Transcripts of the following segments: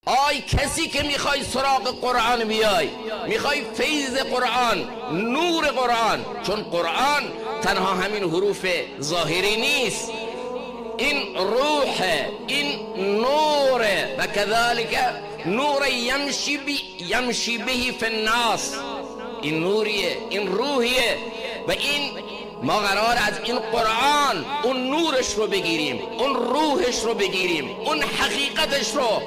آی کسی که میخوای سراغ قرآن بیای، میخوای فیض قرآن، نور قرآن، چون قرآن تنها همین حروف ظاهری نیست، این روح، این نور، و کذالک نور یمشی بهی فی الناس، این نوریه، این روحیه، و این ما قرار از این قرآن اون نورش رو بگیریم، اون روحش رو بگیریم، اون حقیقتش رو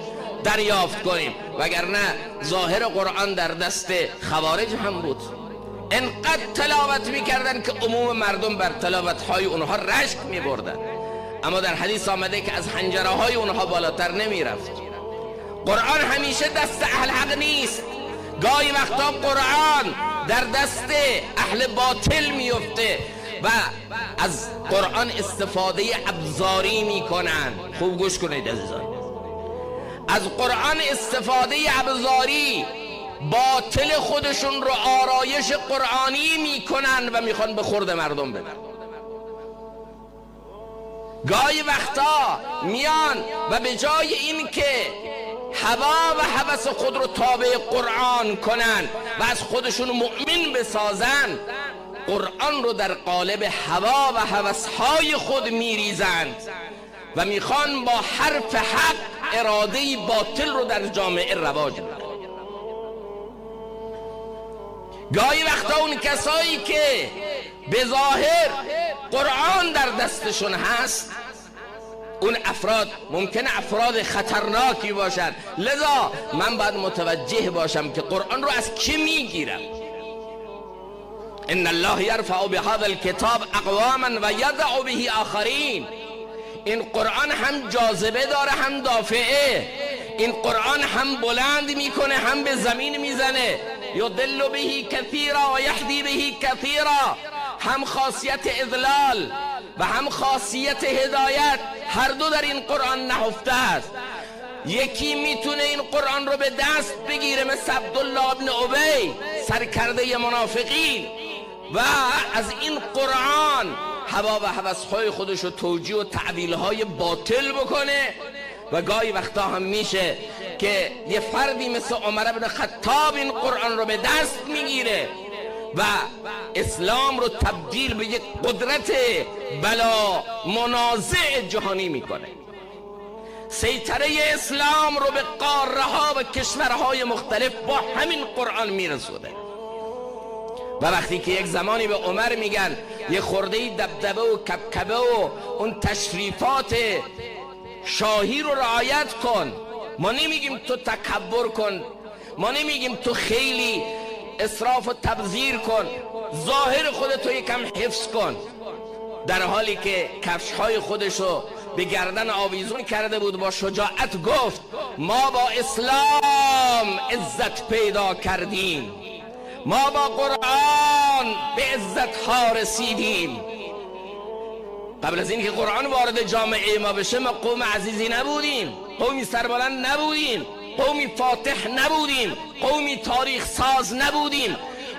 دریافت کنیم، وگرنه ظاهر قرآن در دست خوارج هم بود. انقدر تلاوت میکردن که عموم مردم بر تلاوتهای اونها رشک میبردن، اما در حدیث آمده که از حنجره های اونها بالاتر نمیرفت. قرآن همیشه دست اهل حق نیست، گاهی وقتا قرآن در دست اهل باطل میفته و از قرآن استفاده ابزاری میکنن. خوب گوش کنید عزیزان، از قرآن استفاده ابزاری باطل خودشون رو آرایش قرآنی میکنن و میخوان به خورد مردم بدن. گاهی وقتا میان و به جای این که هوا و هوس خود رو تابع قرآن کنن و از خودشون مؤمن بسازن، قرآن رو در قالب هوا و هوسهای خود میریزند و میخوان با حرف حق اراده باطل رو در جامعه رواج بدن. گاهی وقتا اون کسایی که به ظاهر قرآن در دستشون هست، اون افراد ممکنه افراد خطرناکی باشن، لذا من باید متوجه باشم که قرآن رو از کی میگیرم. ان الله یرفع بهذا الکتاب اقواما و یضع به آخرین. این قرآن هم جاذبه داره هم دافعه، این قرآن هم بلند میکنه هم به زمین میزنه. یضل به کثیرا و یهدی به کثیرا، هم خاصیت اضلال و هم خاصیت هدایت هر دو در این قرآن نهفته است. یکی میتونه این قرآن رو به دست بگیره مثل عبدالله ابن ابی سرکرده منافقین و از این قرآن هوا و هوس‌های خودش رو توجیه و تعبیل‌های باطل بکنه، و گاهی وقتا هم میشه که یه فردی مثل عمر بن خطاب این قرآن رو به دست میگیره و اسلام رو تبدیل به یک قدرت بلا منازع جهانی میکنه. سیطره اسلام رو به قاره ها و کشورهای مختلف با همین قرآن میرسوده. و وقتی که یک زمانی به عمر میگن یه خورده دبدبه و کبکبه و اون تشریفات شاهی رو رعایت کن، ما نمیگیم تو تکبر کن، ما نمیگیم تو خیلی اسراف و تبذیر کن، ظاهر خودتو یکم حفظ کن، در حالی که کفشهای خودشو به گردن آویزون کرده بود با شجاعت گفت ما با اسلام عزت پیدا کردیم، ما با قرآن به عزت ها رسیدیم. قبل از اینکه قرآن وارد جامعه ما بشه ما قوم عزیزی نبودیم، قومی سربلند نبودیم، قومی فاتح نبودیم، قومی تاریخ ساز نبودیم،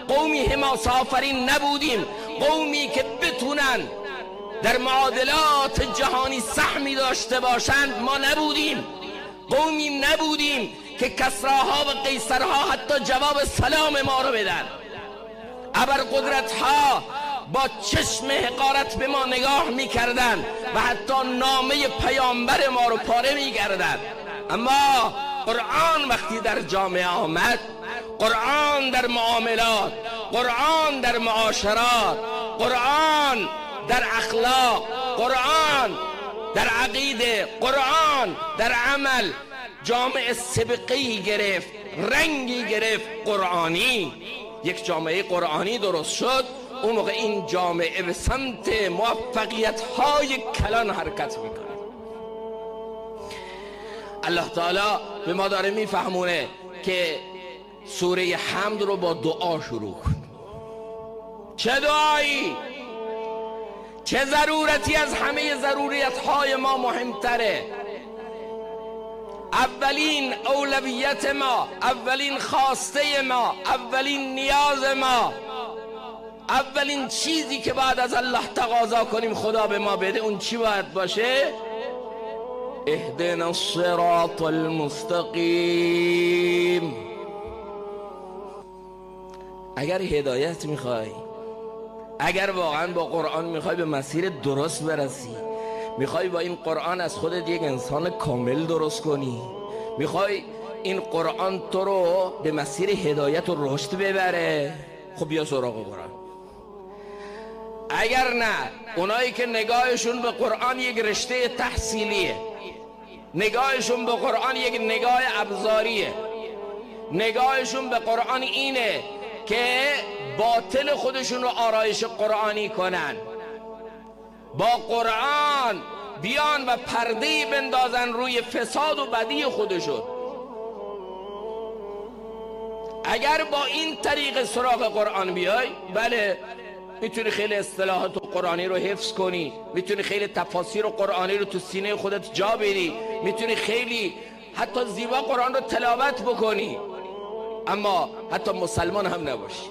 قومی حماسه آفرین نبودیم، قومی که بتونن در معادلات جهانی سهمی داشته باشند ما نبودیم، قومی نبودیم که کسراها و قیصرها حتی جواب سلام ما رو بدن، ابرقدرت‌ها با چشم حقارت به ما نگاه میکردن و حتی نامه پیامبر ما رو پاره میکردن. اما قرآن وقتی در جامعه آمد، قرآن در معاملات، قرآن در معاشرات، قرآن در اخلاق، قرآن در عقیده، قرآن در عمل، جامعه سبقی گرفت، رنگی گرفت قرآنی، یک جامعه قرآنی درست شد. اون موقع این جامعه به سمت موفقیت های کلان حرکت میکنه. الله تعالی به ما داره میفهمونه که سوره حمد رو با دعا شروع کن. چه دعایی؟ چه ضرورتی از همه ضروریت های ما مهمتره؟ اولین اولویت ما، اولین خواسته ما، اولین نیاز ما، اولین چیزی که بعد از الله تقاضا کنیم خدا به ما بده، اون چی باید باشه؟ اهدنا الصراط المستقیم. اگر هدایت میخوای، اگر واقعا با قرآن میخوای به مسیر درست برسی، میخوای با این قرآن از خودت یک انسان کامل درست کنی، میخوای این قرآن تو رو به مسیر هدایت و رشد ببره، خب بیا سراغ قرآن. اگر نه، اونایی که نگاهشون به قرآن یک رشته تحصیلیه، نگاهشون به قرآن یک نگاه ابزاریه، نگاهشون به قرآن اینه که باطل خودشون رو آرایش قرآنی کنن، با قرآن بیان و پرده‌ای بندازن روی فساد و بدی خودشون. اگر با این طریق سراغ قرآن بیای، بله میتونی خیلی اصطلاحات قرآنی رو حفظ کنی، میتونی خیلی تفاسیر قرآنی رو تو سینه خودت جا بدی، میتونی خیلی حتی زیبا قرآن رو تلاوت بکنی، اما حتی مسلمان هم نباشی.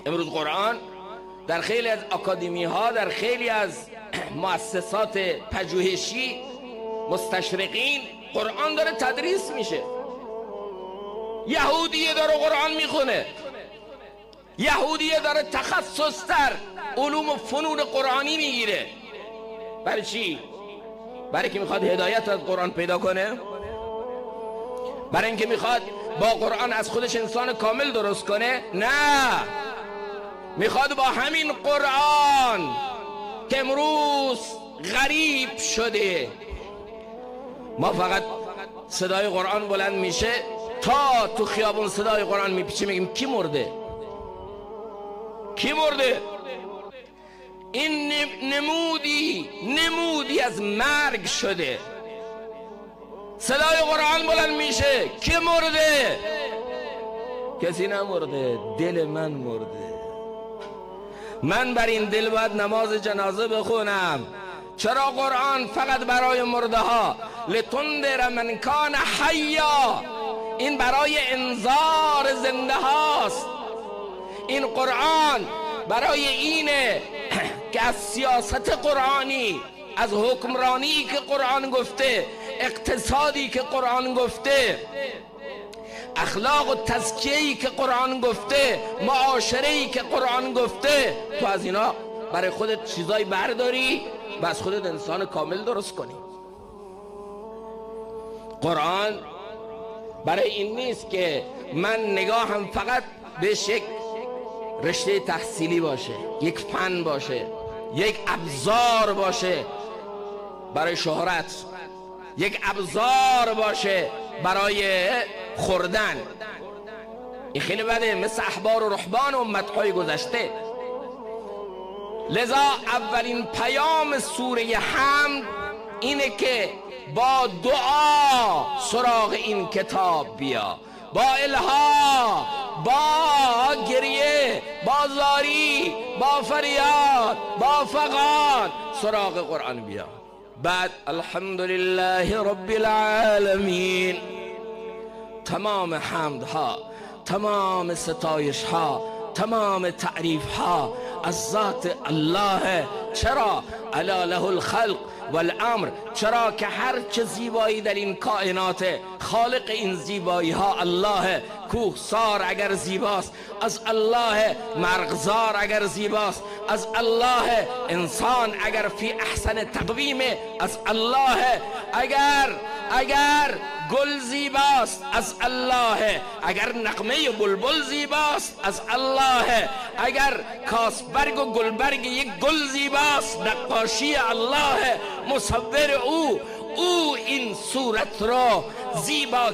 امروز قرآن در خیلی از اکادمی ها، در خیلی از مؤسسات پژوهشی، مستشرقین، قرآن داره تدریس میشه. یهودیه داره قرآن میخونه، یهودیه داره تخصص در علوم و فنون قرآنی میگیره. برای چی؟ برای که میخواد هدایت از قرآن پیدا کنه، برای اینکه میخواد با قرآن از خودش انسان کامل درست کنه؟ نه، میخواد با همین قرآن که امروز غریب شده، ما فقط صدای قرآن بلند میشه، تا تو خیابون صدای قرآن میپیچه میگیم کی مرده؟ کی مرده؟ این نمودی از مرگ شده. صدای قرآن بلند میشه، کی مرده؟ کسی نمرده، دل من مرده. من بر این دل باید نماز جنازه بخونم. چرا قرآن فقط برای مرده ها؟ لتنذر من کان حیا، این برای انذار زنده هاست. این قرآن برای اینه که از سیاست قرآنی، از حکمرانی که قرآن گفته، اقتصادی که قرآن گفته، اخلاق و تزکیه‌ای که قرآن گفته، معاشره‌ای که قرآن گفته، تو از اینا برای خودت چیزایی برداری و از خودت انسان کامل درست کنی. قرآن برای این نیست که من نگاهم فقط بهش یک رشته تحصیلی باشه، یک فن باشه، یک ابزار باشه برای شهرت، یک ابزار باشه برای خوردن. این خیلی بده، مثل احبار و رهبان امتهای گذشته. لذا اولین پیام سوره حمد اینه که با دعا سراغ این کتاب بیا، با الها، با گریه، با زاری، با فریاد، با فغان سراغ قرآن بیا. بعد الحمدلله رب العالمین، تمام حمدها، تمام ستایش ها، تمام تعریف ها از ذات الله. چرا؟ الا له الخلق والامر، چرا که هر چه زیبایی در این کائنات، خالق این زیبایی ها الله. کوهسار اگر زیباست از الله، مرغزار اگر زیباست از الله، انسان اگر فی احسن تقویم از الله، اگر گل زیباست از الله، اگر نغمه بلبل زیباست از الله، اگر کاسبرگ و گلبرگ یک گل زیباست، نقاشی الله، مصور او این صورت را زیبا